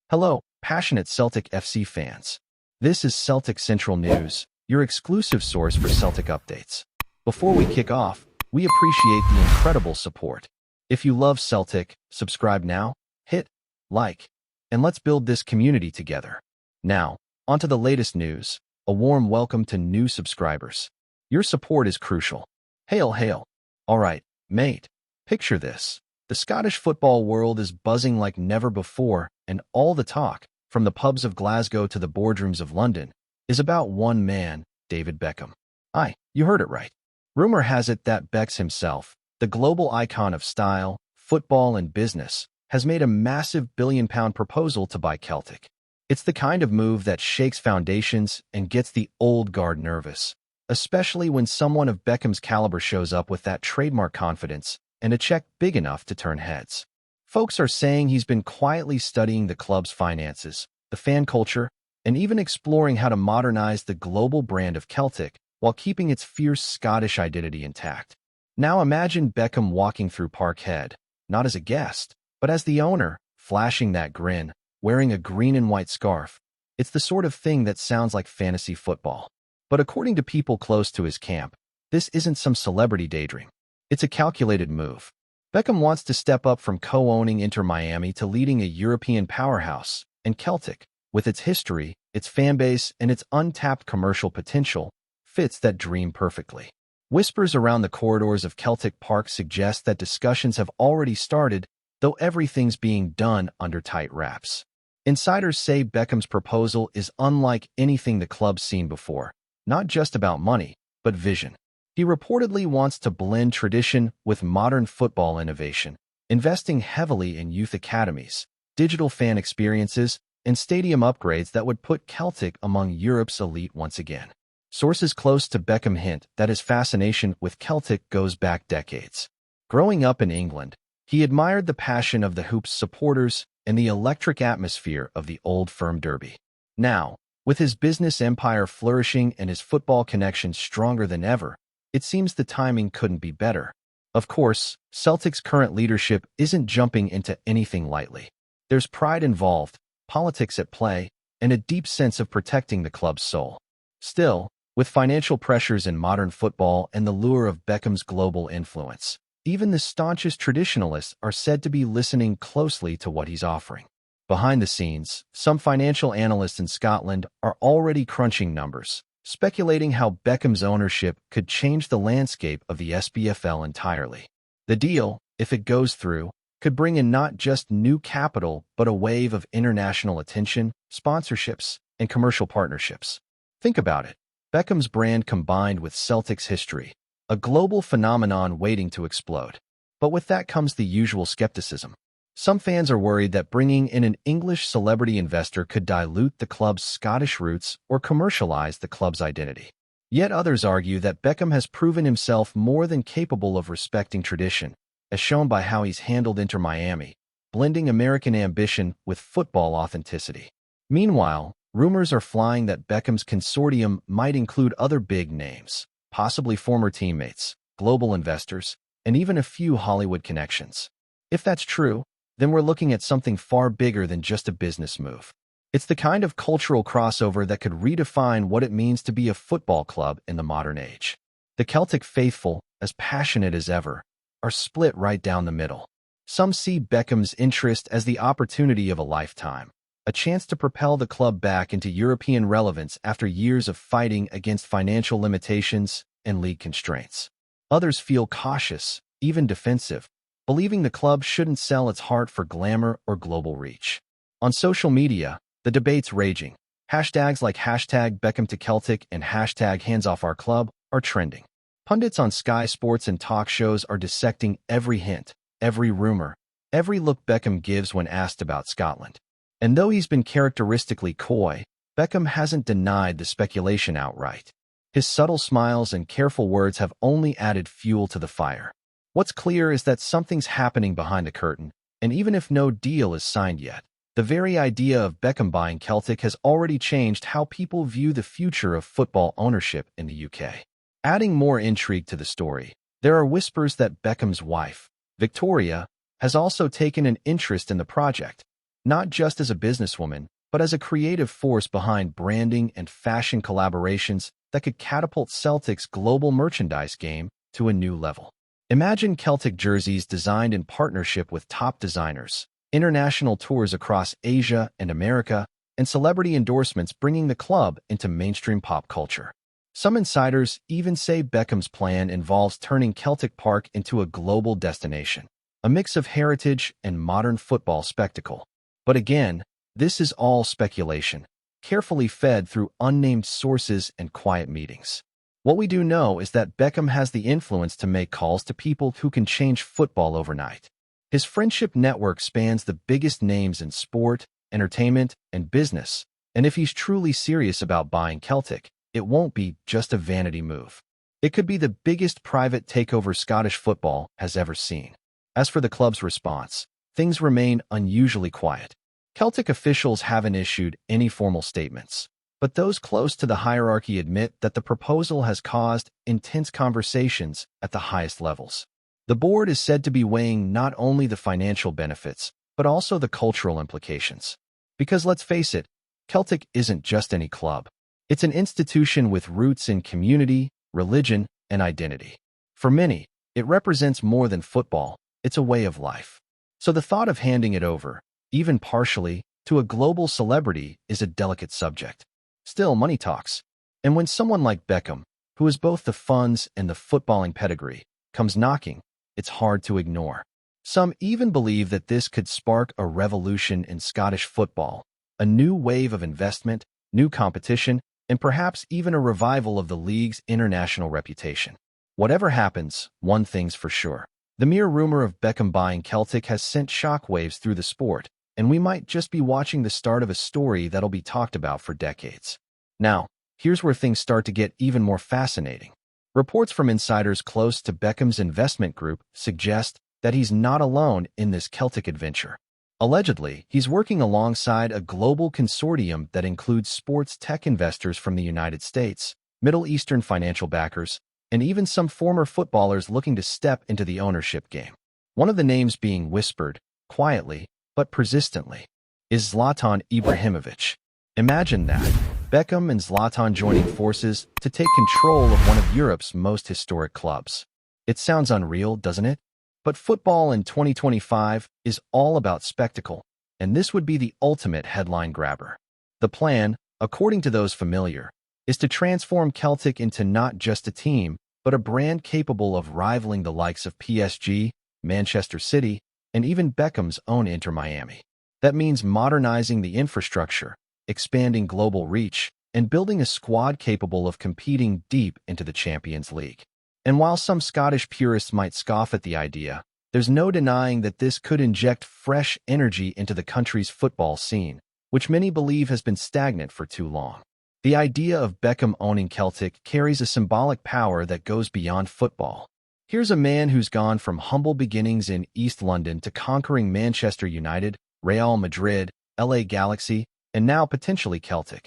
Hello, passionate Celtic FC fans. This is Celtic Central News, your exclusive source for Celtic updates. Before we kick off, we appreciate the incredible support. If you love Celtic, subscribe now, hit like, and let's build this community together. Now, onto the latest news. A warm welcome to new subscribers. Your support is crucial. Hail, hail. All right, mate. Picture this. The Scottish football world is buzzing like never before, and all the talk, from the pubs of Glasgow to the boardrooms of London, is about one man, David Beckham. Aye, you heard it right. Rumor has it that Becks himself, the global icon of style, football, and business, has made a massive billion-pound proposal to buy Celtic. It's the kind of move that shakes foundations and gets the old guard nervous, especially when someone of Beckham's caliber shows up with that trademark confidence and a check big enough to turn heads. Folks are saying he's been quietly studying the club's finances, the fan culture, and even exploring how to modernize the global brand of Celtic while keeping its fierce Scottish identity intact. Now imagine Beckham walking through Parkhead, not as a guest, but as the owner, flashing that grin, wearing a green and white scarf. It's the sort of thing that sounds like fantasy football. But according to people close to his camp, this isn't some celebrity daydream. It's a calculated move. Beckham wants to step up from co-owning Inter Miami to leading a European powerhouse, and Celtic, with its history, its fanbase, and its untapped commercial potential, fits that dream perfectly. Whispers around the corridors of Celtic Park suggest that discussions have already started, though everything's being done under tight wraps. Insiders say Beckham's proposal is unlike anything the club's seen before, not just about money, but vision. He reportedly wants to blend tradition with modern football innovation, investing heavily in youth academies, digital fan experiences, and stadium upgrades that would put Celtic among Europe's elite once again. Sources close to Beckham hint that his fascination with Celtic goes back decades. Growing up in England, he admired the passion of the Hoops supporters and the electric atmosphere of the Old Firm Derby. Now, with his business empire flourishing and his football connections stronger than ever, it seems the timing couldn't be better. Of course, Celtic's current leadership isn't jumping into anything lightly. There's pride involved, politics at play, and a deep sense of protecting the club's soul. Still, with financial pressures in modern football and the lure of Beckham's global influence, even the staunchest traditionalists are said to be listening closely to what he's offering. Behind the scenes, some financial analysts in Scotland are already crunching numbers, speculating how Beckham's ownership could change the landscape of the SPFL entirely. The deal, if it goes through, could bring in not just new capital but a wave of international attention, sponsorships, and commercial partnerships. Think about it. Beckham's brand combined with Celtic's history, a global phenomenon waiting to explode. But with that comes the usual skepticism. Some fans are worried that bringing in an English celebrity investor could dilute the club's Scottish roots or commercialize the club's identity. Yet others argue that Beckham has proven himself more than capable of respecting tradition, as shown by how he's handled Inter Miami, blending American ambition with football authenticity. Meanwhile, rumors are flying that Beckham's consortium might include other big names, possibly former teammates, global investors, and even a few Hollywood connections. If that's true, then we're looking at something far bigger than just a business move. It's the kind of cultural crossover that could redefine what it means to be a football club in the modern age. The Celtic faithful, as passionate as ever, are split right down the middle. Some see Beckham's interest as the opportunity of a lifetime, a chance to propel the club back into European relevance after years of fighting against financial limitations and league constraints. Others feel cautious, even defensive, believing the club shouldn't sell its heart for glamour or global reach. On social media, the debate's raging. Hashtags like hashtag Beckham to Celtic and hashtag Hands Off Our Club are trending. Pundits on Sky Sports and talk shows are dissecting every hint, every rumor, every look Beckham gives when asked about Scotland. And though he's been characteristically coy, Beckham hasn't denied the speculation outright. His subtle smiles and careful words have only added fuel to the fire. What's clear is that something's happening behind the curtain, and even if no deal is signed yet, the very idea of Beckham buying Celtic has already changed how people view the future of football ownership in the UK. Adding more intrigue to the story, there are whispers that Beckham's wife, Victoria, has also taken an interest in the project. not just as a businesswoman, but as a creative force behind branding and fashion collaborations that could catapult Celtic's global merchandise game to a new level. Imagine Celtic jerseys designed in partnership with top designers, international tours across Asia and America, and celebrity endorsements bringing the club into mainstream pop culture. Some insiders even say Beckham's plan involves turning Celtic Park into a global destination, a mix of heritage and modern football spectacle. But again, this is all speculation, carefully fed through unnamed sources and quiet meetings. What we do know is that Beckham has the influence to make calls to people who can change football overnight. His friendship network spans the biggest names in sport, entertainment, and business, and if he's truly serious about buying Celtic, it won't be just a vanity move. It could be the biggest private takeover Scottish football has ever seen. As for the club's response, things remain unusually quiet. Celtic officials haven't issued any formal statements, but those close to the hierarchy admit that the proposal has caused intense conversations at the highest levels. The board is said to be weighing not only the financial benefits, but also the cultural implications. Because let's face it, Celtic isn't just any club. It's an institution with roots in community, religion, and identity. For many, it represents more than football, it's a way of life. So the thought of handing it over, even partially, to a global celebrity is a delicate subject. Still, money talks. And when someone like Beckham, who has both the funds and the footballing pedigree, comes knocking, it's hard to ignore. Some even believe that this could spark a revolution in Scottish football, a new wave of investment, new competition, and perhaps even a revival of the league's international reputation. Whatever happens, one thing's for sure. The mere rumor of Beckham buying Celtic has sent shockwaves through the sport, and we might just be watching the start of a story that'll be talked about for decades. Now, here's where things start to get even more fascinating. Reports from insiders close to Beckham's investment group suggest that he's not alone in this Celtic adventure. Allegedly, he's working alongside a global consortium that includes sports tech investors from the United States, Middle Eastern financial backers, and even some former footballers looking to step into the ownership game. One of the names being whispered, quietly, but persistently, is Zlatan Ibrahimovic. Imagine that, Beckham and Zlatan joining forces to take control of one of Europe's most historic clubs. It sounds unreal, doesn't it? But football in 2025 is all about spectacle, and this would be the ultimate headline grabber. The plan, according to those familiar, is to transform Celtic into not just a team, but a brand capable of rivaling the likes of PSG, Manchester City, and even Beckham's own Inter Miami. That means modernizing the infrastructure, expanding global reach, and building a squad capable of competing deep into the Champions League. And while some Scottish purists might scoff at the idea, there's no denying that this could inject fresh energy into the country's football scene, which many believe has been stagnant for too long. The idea of Beckham owning Celtic carries a symbolic power that goes beyond football. Here's a man who's gone from humble beginnings in East London to conquering Manchester United, Real Madrid, LA Galaxy, and now potentially Celtic.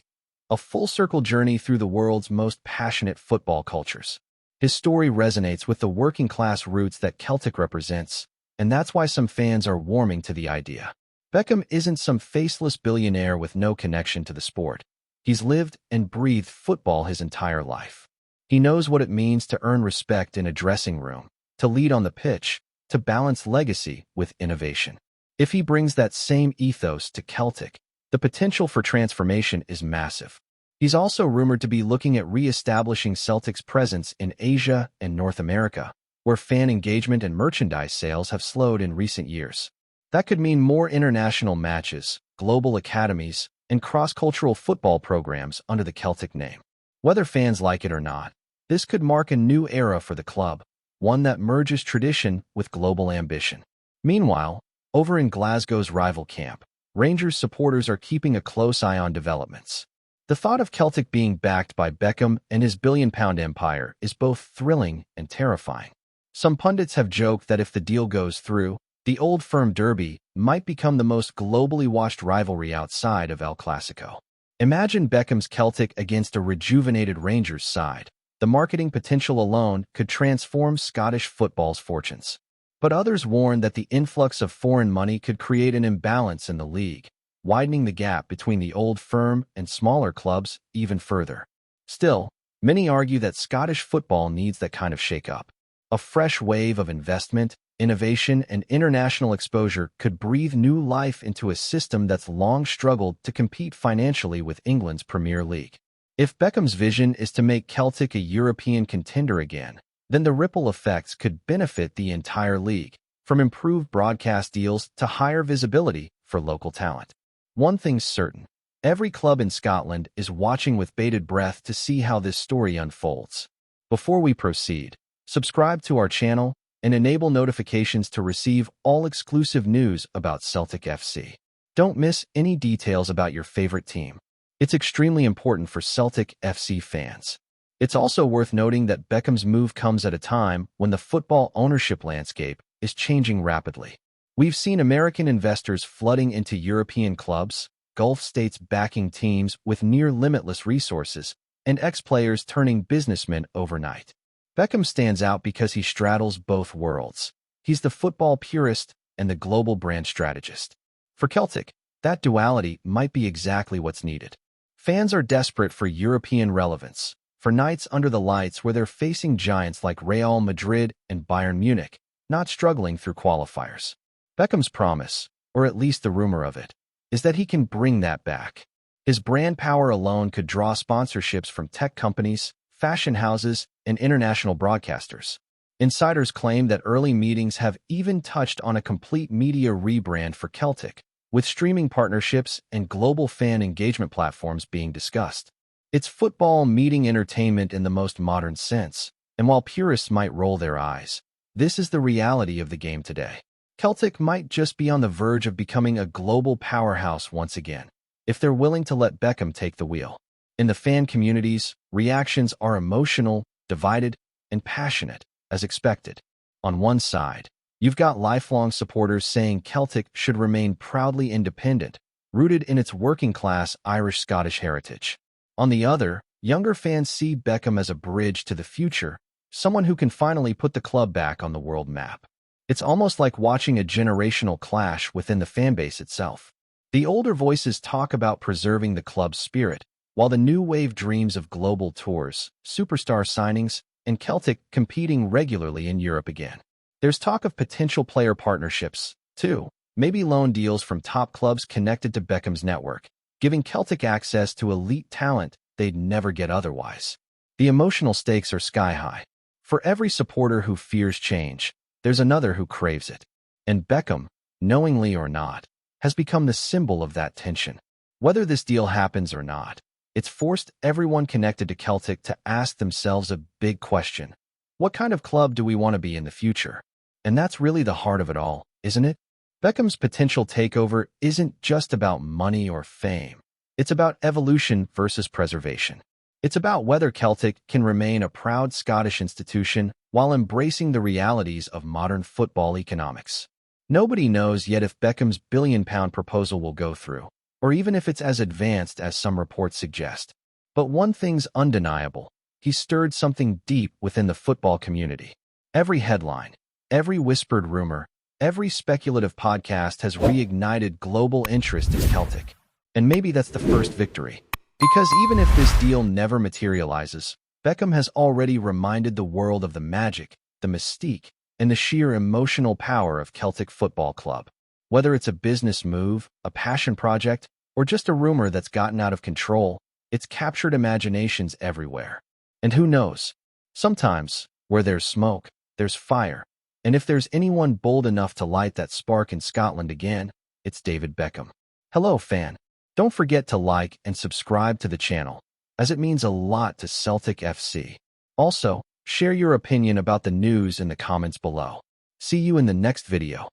A full-circle journey through the world's most passionate football cultures. His story resonates with the working-class roots that Celtic represents, and that's why some fans are warming to the idea. Beckham isn't some faceless billionaire with no connection to the sport. He's lived and breathed football his entire life. He knows what it means to earn respect in a dressing room, to lead on the pitch, to balance legacy with innovation. If he brings that same ethos to Celtic, the potential for transformation is massive. He's also rumored to be looking at re-establishing Celtic's presence in Asia and North America, where fan engagement and merchandise sales have slowed in recent years. That could mean more international matches, global academies, and cross-cultural football programs under the Celtic name. Whether fans like it or not, this could mark a new era for the club, one that merges tradition with global ambition. Meanwhile, over in Glasgow's rival camp, Rangers supporters are keeping a close eye on developments. The thought of Celtic being backed by Beckham and his billion-pound empire is both thrilling and terrifying. Some pundits have joked that if the deal goes through, the Old Firm Derby might become the most globally watched rivalry outside of El Clasico. Imagine Beckham's Celtic against a rejuvenated Rangers side. The marketing potential alone could transform Scottish football's fortunes. But others warn that the influx of foreign money could create an imbalance in the league, widening the gap between the old firm and smaller clubs even further. Still, many argue that Scottish football needs that kind of shake-up. A fresh wave of investment, innovation, and international exposure could breathe new life into a system that's long struggled to compete financially with England's Premier League. If Beckham's vision is to make Celtic a European contender again, then the ripple effects could benefit the entire league, from improved broadcast deals to higher visibility for local talent. One thing's certain, every club in Scotland is watching with bated breath to see how this story unfolds. Before we proceed, subscribe to our channel and enable notifications to receive all exclusive news about Celtic FC. Don't miss any details about your favorite team. It's extremely important for Celtic FC fans. It's also worth noting that Beckham's move comes at a time when the football ownership landscape is changing rapidly. We've seen American investors flooding into European clubs, Gulf states backing teams with near-limitless resources, and ex-players turning businessmen overnight. Beckham stands out because he straddles both worlds. He's the football purist and the global brand strategist. For Celtic, that duality might be exactly what's needed. Fans are desperate for European relevance, for nights under the lights where they're facing giants like Real Madrid and Bayern Munich, not struggling through qualifiers. Beckham's promise, or at least the rumor of it, is that he can bring that back. His brand power alone could draw sponsorships from tech companies, fashion houses, and international broadcasters. Insiders claim that early meetings have even touched on a complete media rebrand for Celtic, with streaming partnerships and global fan engagement platforms being discussed. It's football meeting entertainment in the most modern sense, and while purists might roll their eyes, this is the reality of the game today. Celtic might just be on the verge of becoming a global powerhouse once again, if they're willing to let Beckham take the wheel. In the fan communities, reactions are emotional, divided, and passionate, as expected. On one side, you've got lifelong supporters saying Celtic should remain proudly independent, rooted in its working-class Irish-Scottish heritage. On the other, younger fans see Beckham as a bridge to the future, someone who can finally put the club back on the world map. It's almost like watching a generational clash within the fanbase itself. The older voices talk about preserving the club's spirit, while the new wave dreams of global tours, superstar signings, and Celtic competing regularly in Europe again. There's talk of potential player partnerships, too, maybe loan deals from top clubs connected to Beckham's network, giving Celtic access to elite talent they'd never get otherwise. The emotional stakes are sky-high. For every supporter who fears change, there's another who craves it. And Beckham, knowingly or not, has become the symbol of that tension. Whether this deal happens or not, it's forced everyone connected to Celtic to ask themselves a big question. What kind of club do we want to be in the future? And that's really the heart of it all, isn't it? Beckham's potential takeover isn't just about money or fame. It's about evolution versus preservation. It's about whether Celtic can remain a proud Scottish institution while embracing the realities of modern football economics. Nobody knows yet if Beckham's billion-pound proposal will go through, or even if it's as advanced as some reports suggest. But one thing's undeniable. He stirred something deep within the football community. Every headline, every whispered rumor, every speculative podcast has reignited global interest in Celtic. And maybe that's the first victory. Because even if this deal never materializes, Beckham has already reminded the world of the magic, the mystique, and the sheer emotional power of Celtic Football Club. Whether it's a business move, a passion project, or just a rumor that's gotten out of control, it's captured imaginations everywhere. And who knows? Sometimes, where there's smoke, there's fire. And if there's anyone bold enough to light that spark in Scotland again, it's David Beckham. Hello, fan. Don't forget to like and subscribe to the channel, as it means a lot to Celtic FC. Also, share your opinion about the news in the comments below. See you in the next video.